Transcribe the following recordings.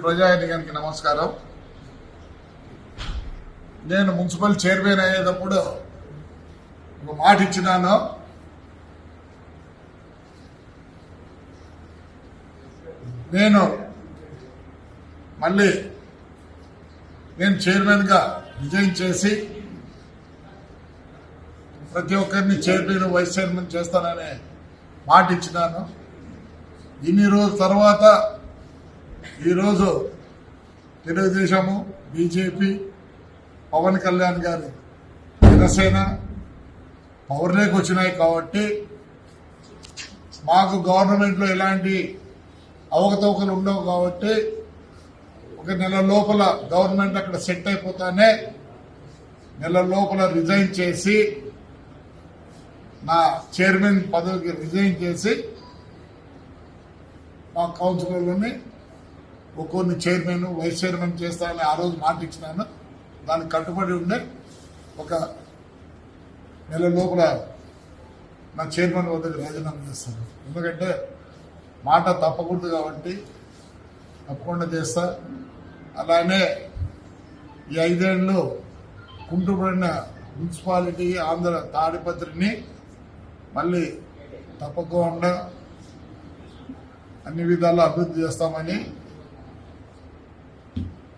ప్రజానికానికి నమస్కారం. నేను మున్సిపల్ చైర్మన్ అయ్యేటప్పుడు ఒక మాట ఇచ్చినాను. నేను మళ్ళీ చైర్మన్ గా రిజైన్ చేసి ప్రతి ఒక్కరిని చైర్మన్ వైస్ చైర్మన్ చేస్తాననే మాట ఇచ్చినాను. ఇన్ని రోజుల తర్వాత ఈరోజు తెలుగుదేశము, బీజేపీ, పవన్ కళ్యాణ్ గారి జనసేన పవర్లోకి వచ్చినాయి కాబట్టి మాకు గవర్నమెంట్లో ఎలాంటి అవకతవకలు ఉండవు కాబట్టి ఒక నెల లోపల గవర్నమెంట్ అక్కడ సెట్ అయిపోతానే నెల లోపల రిజైన్ చేసి నా చైర్మన్ పదవికి రిజైన్ చేసి మా కౌన్సిలర్లని ఒక్కొన్ని చైర్మన్ వైస్ చైర్మన్ చేస్తానని ఆ రోజు మాట ఇచ్చినాను. దానికి కట్టుబడి ఉండే ఒక నెల లోపల నా చైర్మన్ వద్దకు రాజీనామా చేస్తాను. ఎందుకంటే మాట తప్పకూడదు కాబట్టి తప్పకుండా చేస్తా. అలానే ఈ 5 ఏళ్ళు కుంటుపడిన మున్సిపాలిటీ ఆంధ్ర తాడిపత్రిని మళ్ళీ తప్పకుండా అన్ని విధాలా అభివృద్ధి చేస్తామని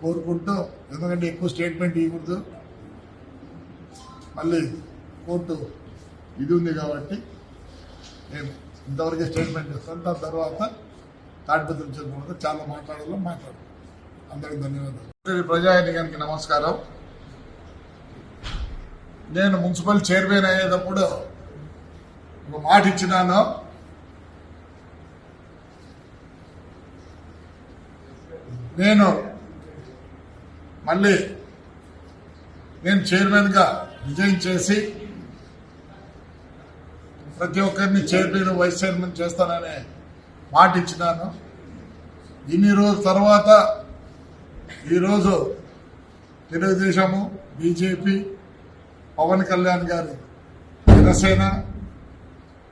కోరుకుంటూ, ఎందుకంటే ఎక్కువ స్టేట్మెంట్ ఇవ్వకూడదు, మళ్ళీ కోర్టు ఇది ఉంది కాబట్టి నేను ఇంతవరకే స్టేట్మెంట్ ఇస్తాను. దాని తర్వాత తాడిపత్రి చెప్పుకుంటే చాలా మాట్లాడాలో మాట్లాడు. అందరికి ధన్యవాదాలు. ప్రజానికానికి నమస్కారం. నేను మున్సిపల్ చైర్మన్ అయ్యేటప్పుడు ఒక మాట ఇచ్చినాను. నేను మళ్ళీ చైర్మన్ గా రిజైన్ చేసి ప్రతి ఒక్కరిని చైర్మన్ వైస్ చైర్మన్ చేస్తాననే మాట ఇచ్చినాను. ఇన్ని రోజుల తర్వాత ఈరోజు తెలుగుదేశము, బీజేపీ, పవన్ కళ్యాణ్ గారి జనసేన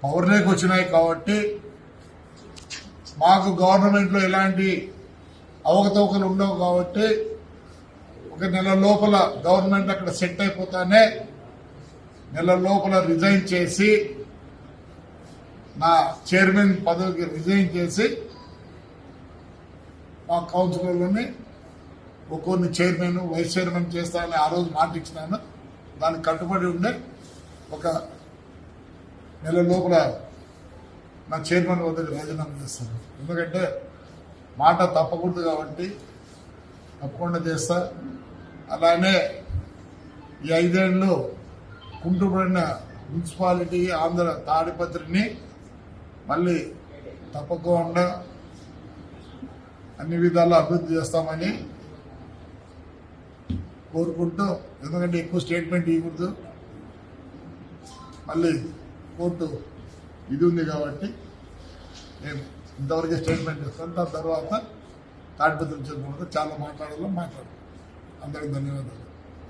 పవర్లోకి వచ్చినాయి కాబట్టి మాకు గవర్నమెంట్లో ఎలాంటి అవకతవకలు ఉండవు కాబట్టి ఒక నెల లోపల గవర్నమెంట్ అక్కడ సెట్ అయిపోతానే నెల లోపల రిజైన్ చేసి నా చైర్మన్ పదవికి రిజైన్ చేసి మా కౌన్సిలర్లని ఒక్కొన్ని చైర్మన్ వైస్ చైర్మన్ చేస్తానని ఆ రోజు మాట ఇచ్చినాను. దానికి కట్టుబడి ఉండే ఒక నెల లోపల నా చైర్మన్ వద్దకు రాజీనామా చేస్తాను. ఎందుకంటే మాట తప్పకూడదు కాబట్టి తప్పకుండా చేస్తా. అలానే ఈ 5 ఏళ్ళు కుంటుపడిన మున్సిపాలిటీ ఆంధ్ర తాడిపత్రిని మళ్ళీ తప్పకుండా అన్ని విధాలా అభివృద్ధి చేస్తామని కోరుకుంటూ, ఎందుకంటే ఎక్కువ స్టేట్మెంట్ ఇవ్వకూడదు, మళ్ళీ కోర్టు ఇది ఉంది కాబట్టి నేను ఇంతవరకే స్టేట్మెంట్ ఇస్తాను. దాని తర్వాత తాడిపత్రి చెప్పుకుంటే చాలా మాట్లాడాలో మాట్లాడు. అందరికి ధన్యవాదాలు.